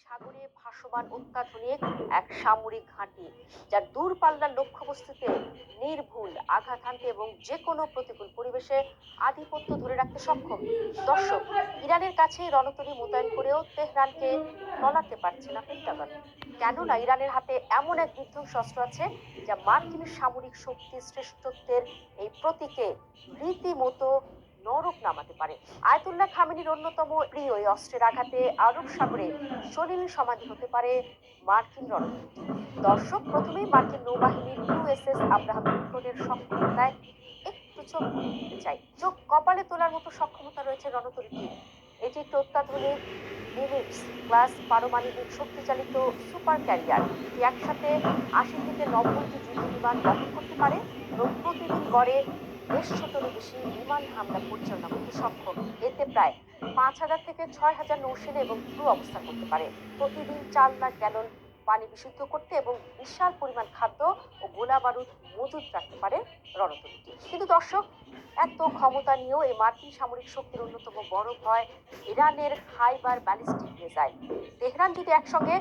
সাগরে ভাসমান অত্যাধুনিক এক সামরিক ঘাঁটি, যা দূরপাল্লার লক্ষ্যবস্তুতে নির্ভুল আঘাত হানতে এবং যে কোনো প্রতিকূল পরিবেশে আধিপত্য ধরে রাখতে সক্ষম। দর্শক, ইরানের কাছে রণতরী মোতায়েন করেও তেহরানকে টলাতে পারছে না পেন্টাগন। কেননা ইরানের হাতে এমন এক বিধ্বংসী অস্ত্র আছে, যা মার্কিন সামরিক শক্তি শ্রেষ্ঠত্বের এই প্রতীকে রীতিমতো নরক নামাতে পারে। আয়াতুল্লাহ খামেনির অন্যতম প্রিয় এই অস্ত্রের আঘাতে আরব সাগরে সলিল সমাধি হতে পারে মার্কিন রণতরীটি। দর্শক, প্রথমেই মার্কিন নৌবাহিনীর ইউএসএস আব্রাহাম লিঙ্কনের সক্ষমতায় একটু চোখ বুলিয়ে দিতে চাই। চোখ কপালে তোলার মতো সক্ষমতা রয়েছে রণতরীটির। এটি একটি অত্যাধুনিক নিমিটস ক্লাস পারমাণবিক শক্তিচালিত সুপার ক্যারিয়ার। এটি একসাথে ৮০ থেকে ৯০টি যুদ্ধ বিমান বহন করতে পারে এবং প্রতিদিন গড়ে ১৫০টারও বেশি বিমান হামলা পরিচালনা করতে সক্ষম। এতে প্রায় ৫,০০০ থেকে ৬,০০০ নৌসেনা এবং ক্রু অবস্থান করতে পারে। প্রতিদিন ৪ লাখ গ্যালন পানি বিশুদ্ধ করতে এবং বিশাল পরিমাণ খাদ্য ও গোলা বারুদ মজুত রাখতে পারে রণতরীটি। কিন্তু দর্শক, এত ক্ষমতা নিয়েও এই মার্কিন সামরিক শক্তির অন্যতম বড় ভয় ইরানের খাইবার ব্যালিস্টিক মিসাইল। তেহরান যদি একসঙ্গে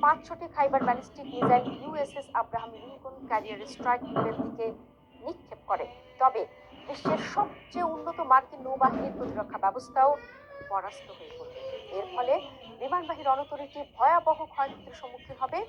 ৫-৬টি Kheibar ballistic missile USS Abraham Lincoln carrier strike গ্রুপের দিকে নিক্ষেপ করে, তবে বিশ্বের সবচেয়ে উন্নত মার্কিন নৌবাহিনীর প্রতিরক্ষা ব্যবস্থাও পরাস্ত হয়ে পড়বে। এর ফলে বিমানবাহী রণতরীটি ভয়াবহ ক্ষয়ক্ষতির সম্মুখীন হবে